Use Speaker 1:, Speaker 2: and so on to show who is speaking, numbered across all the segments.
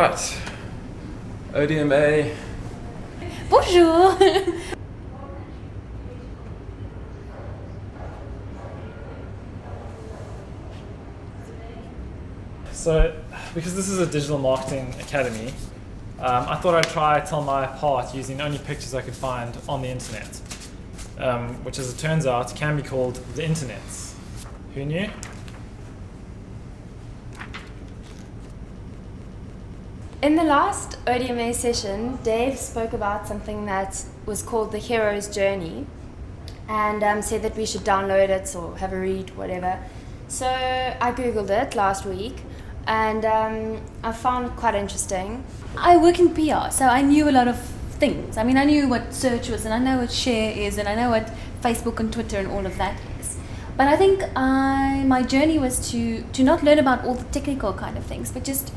Speaker 1: Right. ODMA.
Speaker 2: Bonjour.
Speaker 3: So, because this is a digital marketing academy, I thought I'd tell my part using the only pictures I could find on the internet, which as it turns out can be called the internet. Who knew?
Speaker 2: In the last ODMA session, Dave spoke about something that was called the hero's journey and said that we should download it or have a read, whatever. So I googled it last week and I found it quite interesting.
Speaker 4: I work in PR, so I knew a lot of things. I mean, I knew what search was, and I know what share is, and I know what Facebook and Twitter and all of that is. But I think my journey was to not learn about all the technical kind of things, but just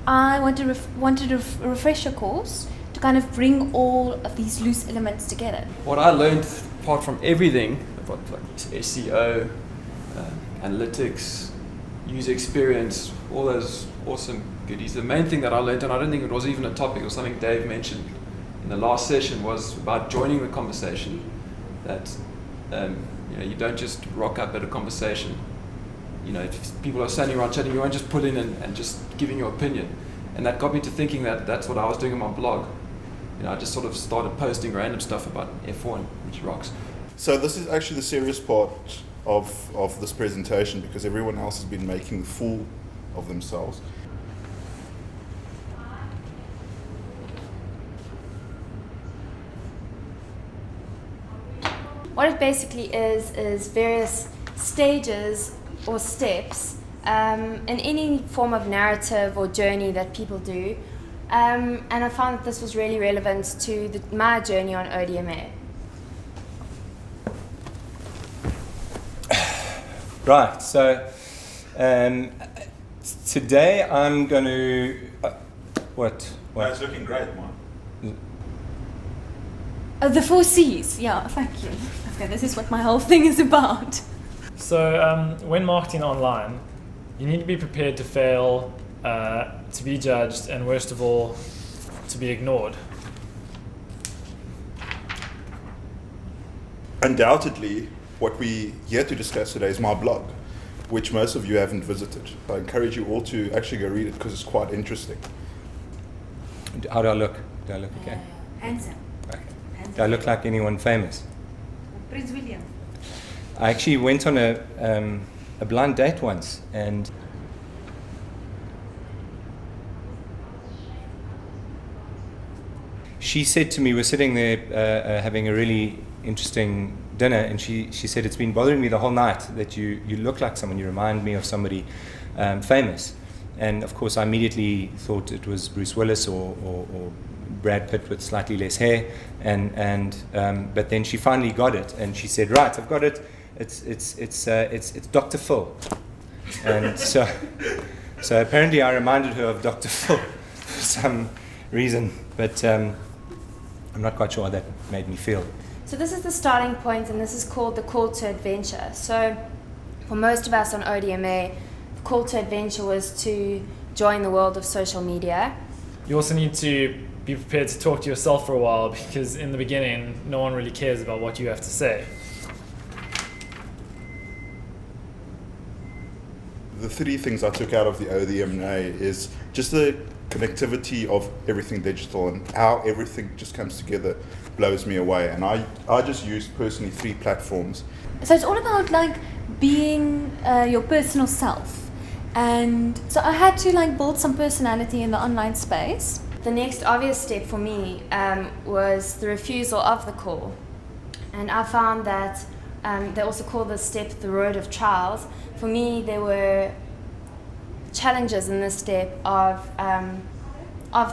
Speaker 4: I wanted a refresher course to kind of bring all of these loose elements together.
Speaker 1: What I learned, apart from everything about like SEO, analytics, user experience, all those awesome goodies, the main thing that I learned, and I don't think it was even a topic, or something Dave mentioned in the last session, was about joining the conversation. That you don't just rock up at a conversation. If people are standing around chatting, you won't just put in and just giving your opinion. And that got me to thinking that that's what I was doing on my blog. I just sort of started posting random stuff about F1, which rocks.
Speaker 5: So this is actually the serious part of this presentation, because everyone else has been making a fool of themselves.
Speaker 2: What it basically is various stages or steps in any form of narrative or journey that people do. And I found that this was really relevant to my journey on ODMA.
Speaker 6: Right, so today I'm going to... what?
Speaker 5: No, it's looking great, man.
Speaker 4: The 4 C's, yeah, thank you. Okay, this is what my whole thing is about.
Speaker 3: So, when marketing online, you need to be prepared to fail, to be judged, and worst of all, to be ignored.
Speaker 5: Undoubtedly, what we're here to discuss today is my blog, which most of you haven't visited. I encourage you all to actually go read it because it's quite interesting.
Speaker 6: How do I look? Do I look okay?
Speaker 4: Handsome.
Speaker 6: Okay. Do I look like anyone famous?
Speaker 4: Prince William.
Speaker 6: I actually went on a blind date once, and she said to me, we're sitting there having a really interesting dinner, and she said, it's been bothering me the whole night that you look like someone, you remind me of somebody famous. And of course I immediately thought it was Bruce Willis or Brad Pitt with slightly less hair, but then she finally got it, and she said, right, I've got it. It's Dr. Phil. And so apparently I reminded her of Dr. Phil for some reason, but I'm not quite sure how that made me feel.
Speaker 2: So this is the starting point, and this is called the call to adventure. So for most of us on ODMA, the call to adventure was to join the world of social media.
Speaker 3: You also need to be prepared to talk to yourself for a while, because in the beginning, no one really cares about what you have to say.
Speaker 5: The 3 things I took out of the ODMA is just the connectivity of everything digital, and how everything just comes together blows me away. And I just use personally 3 platforms.
Speaker 4: So it's all about like being your personal self. And so I had to like build some personality in the online space.
Speaker 2: The next obvious step for me was the refusal of the call. And I found that they also call this step the road of trials. For me, there were challenges in this step of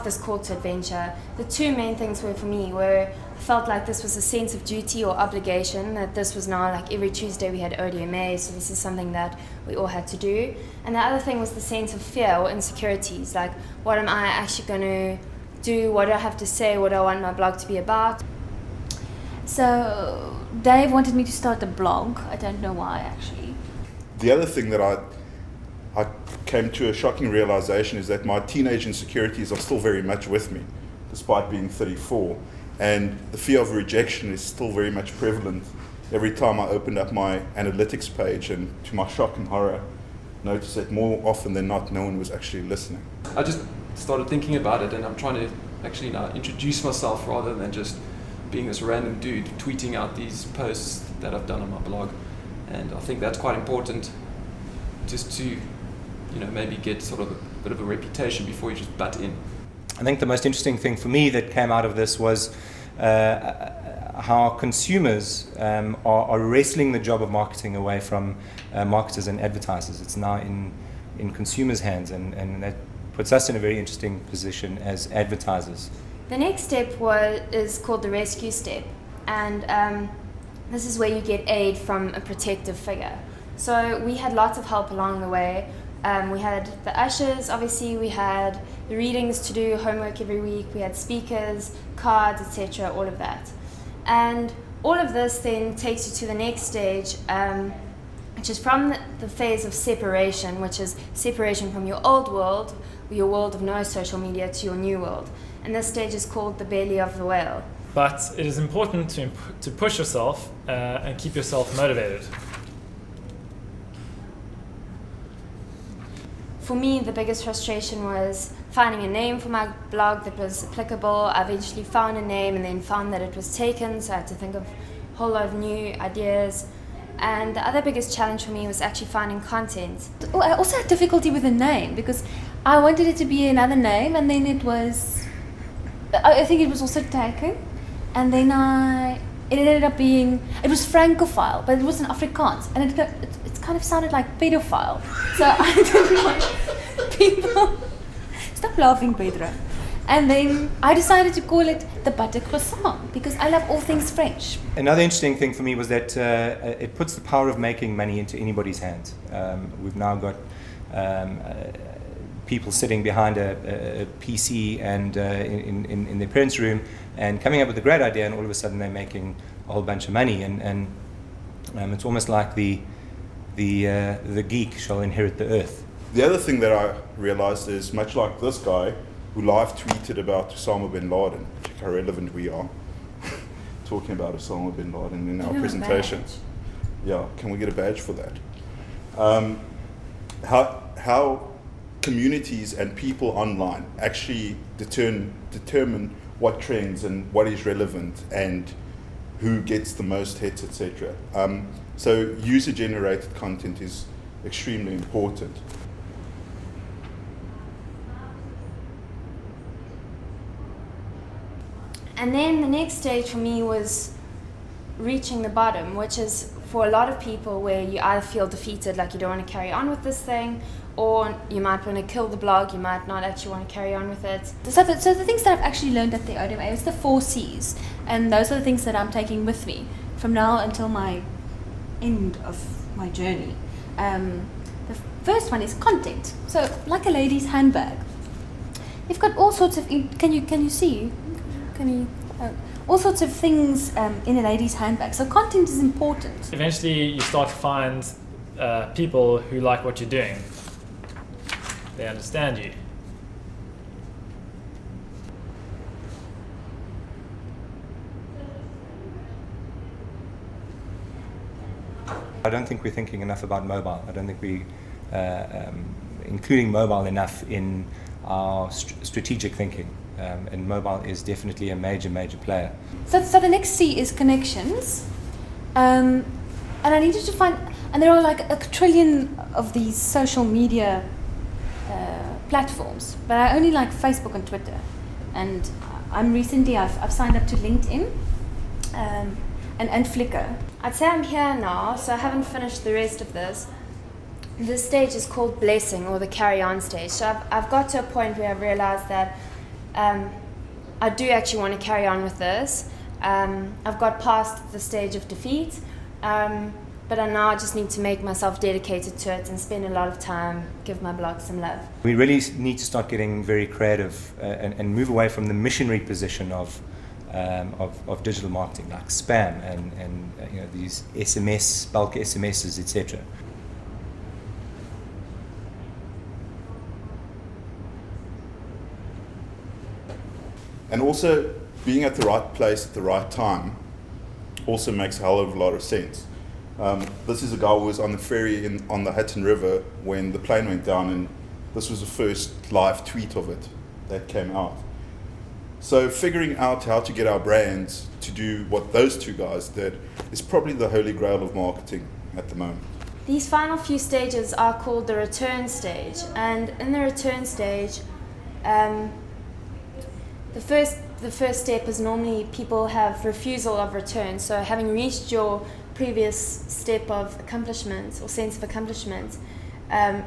Speaker 2: this call to adventure. The 2 main things were for me were I felt like this was a sense of duty or obligation, that this was now like every Tuesday we had ODMA, so this is something that we all had to do. And the other thing was the sense of fear or insecurities, like what am I actually going to do, what do I have to say, what do I want my blog to be about.
Speaker 4: So Dave wanted me to start a blog. I don't know why actually.
Speaker 5: The other thing that I came to a shocking realization is that my teenage insecurities are still very much with me, despite being 34. And the fear of rejection is still very much prevalent every time I opened up my analytics page, and to my shock and horror, noticed that more often than not, no one was actually listening.
Speaker 1: I just started thinking about it, and I'm trying to actually now introduce myself rather than just being this random dude tweeting out these posts that I've done on my blog. And I think that's quite important, just to, maybe get sort of a bit of a reputation before you just butt in.
Speaker 6: I think the most interesting thing for me that came out of this was how consumers are wrestling the job of marketing away from marketers and advertisers. It's now in consumers' hands, and that puts us in a very interesting position as advertisers.
Speaker 2: The next step is called the rescue step, and this is where you get aid from a protective figure. So we had lots of help along the way. We had the ushers, obviously, we had the readings to do, homework every week, we had speakers, cards, etc., all of that. And all of this then takes you to the next stage, which is from the phase of separation, which is separation from your old world, your world of no social media, to your new world. And this stage is called the belly of the whale.
Speaker 3: But it is important to push yourself and keep yourself motivated.
Speaker 2: For me, the biggest frustration was finding a name for my blog that was applicable. I eventually found a name and then found that it was taken, so I had to think of a whole lot of new ideas. And the other biggest challenge for me was actually finding content.
Speaker 4: Oh, I also had difficulty with the name because I wanted it to be another name, and then I think it was also taken, and then it ended up being, it was Francophile, but it was in Afrikaans, and it kind of sounded like pedophile. So I didn't want people. Stop laughing, Pedro. And then I decided to call it the Butter Croissant because I love all things French.
Speaker 6: Another interesting thing for me was that it puts the power of making money into anybody's hands. We've now got people sitting behind a PC and in their parents' room and coming up with a great idea, and all of a sudden they're making a whole bunch of money. And it's almost like the geek shall inherit the earth.
Speaker 5: The other thing that I realized is, much like this guy who live tweeted about Osama bin Laden, check how relevant we are, talking about Osama bin Laden in our presentation. Yeah, can we get a badge for that? How communities and people online actually determine what trends and what is relevant and who gets the most hits, etc. So user-generated content is extremely important.
Speaker 2: And then the next stage for me was reaching the bottom, which is for a lot of people where you either feel defeated, like you don't want to carry on with this thing, or you might want to kill the blog, you might not actually want to carry on with it.
Speaker 4: So the things that I've actually learned at the Odma is the 4 C's, and those are the things that I'm taking with me from now until my end of my journey. The first one is content. So like a lady's handbag, you've got all sorts of. Can you see? All sorts of things in a lady's handbag. So content is important.
Speaker 3: Eventually, you start to find people who like what you're doing. They understand you.
Speaker 6: I don't think we're thinking enough about mobile. I don't think we including mobile enough in our strategic thinking. And mobile is definitely a major player.
Speaker 4: So the next C is connections. And I needed to find, and there are like a trillion of these social media platforms, but I only like Facebook and Twitter. And I've signed up to LinkedIn and Flickr.
Speaker 2: I'd say I'm here now, so I haven't finished the rest of this. This stage is called blessing, or the carry-on stage. So I've got to a point where I've realized that I do actually want to carry on with this. I've got past the stage of defeat, but I now just need to make myself dedicated to it and spend a lot of time, give my blog some love.
Speaker 6: We really need to start getting very creative and move away from the missionary position of digital marketing, like spam and these SMS, bulk SMSs, etc.
Speaker 5: And also, being at the right place at the right time also makes a hell of a lot of sense. This is a guy who was on the ferry on the Hudson River when the plane went down, and this was the first live tweet of it that came out. So figuring out how to get our brands to do what those two guys did is probably the holy grail of marketing at the moment.
Speaker 2: These final few stages are called the return stage, and in the return stage, the first step is normally people have refusal of return. So having reached your previous step of accomplishment or sense of accomplishment,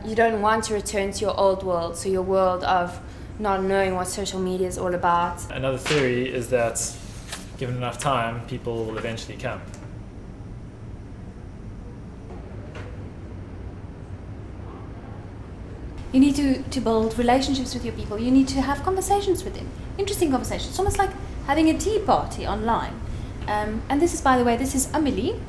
Speaker 2: you don't want to return to your old world, so your world of not knowing what social media is all about.
Speaker 3: Another theory is that given enough time, people will eventually come.
Speaker 4: You need to build relationships with your people. You need to have conversations with them. Interesting conversations. It's almost like having a tea party online. And this is, by the way, this is Amelie.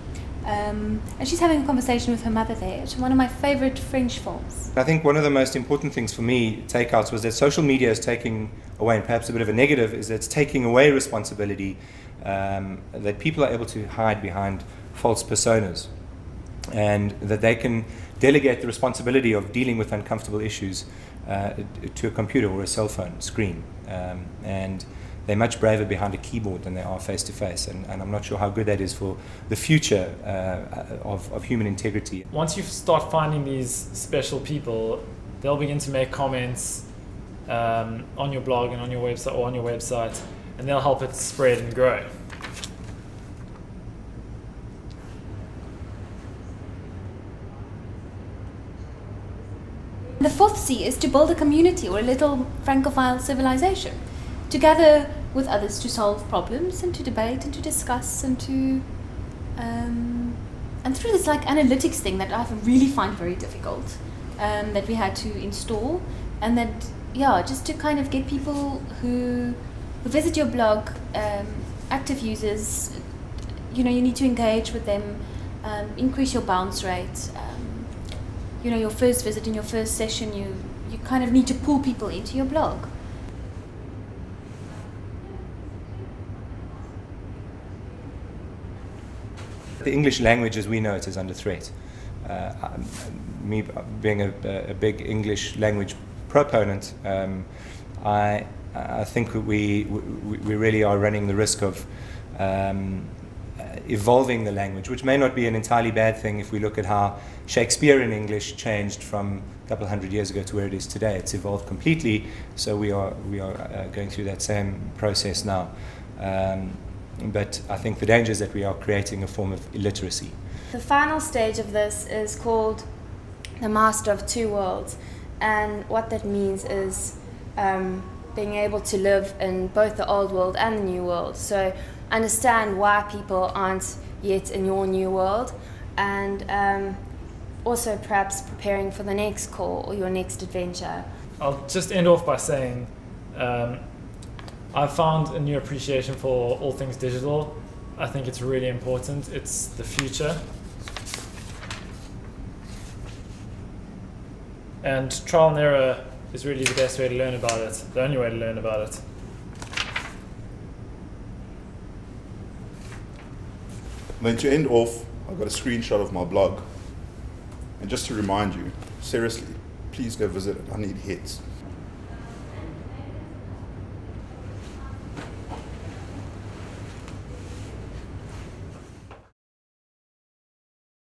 Speaker 4: And she's having a conversation with her mother there. It's one of my favorite French films.
Speaker 6: I think one of the most important things for me, takeouts, was that social media is taking away, and perhaps a bit of a negative, is that it's taking away responsibility, that people are able to hide behind false personas, and that they can delegate the responsibility of dealing with uncomfortable issues to a computer or a cell phone screen. And they're much braver behind a keyboard than they are face to face. And I'm not sure how good that is for the future of human integrity.
Speaker 3: Once you start finding these special people, they'll begin to make comments on your blog and on your website, and they'll help it spread and grow.
Speaker 4: The fourth C is to build a community or a little Francophile civilization, to gather with others to solve problems and to debate and to discuss and to and through this like analytics thing that I really find very difficult, that we had to install, and that just to kind of get people who visit your blog, active users, you need to engage with them, increase your bounce rate. Your first visit in your first session, you kind of need to pull people into your blog.
Speaker 6: The English language as we know it is under threat. Me being a big English language proponent, I think we really are running the risk of evolving the language, which may not be an entirely bad thing if we look at how Shakespearean English changed from a couple of hundred years ago to where it is today. It's evolved completely, so we are going through that same process now. But I think the danger is that we are creating a form of illiteracy.
Speaker 2: The final stage of this is called the master of two worlds, and what that means is being able to live in both the old world and the new world. So understand why people aren't yet in your new world, and also perhaps preparing for the next call or your next adventure.
Speaker 3: I'll just end off by saying I've found a new appreciation for all things digital. I think it's really important. It's the future. And trial and error is really the best way to learn about it, the only way to learn about it.
Speaker 5: Then to end off, I've got a screenshot of my blog. And just to remind you, seriously, please go visit it. I need hits.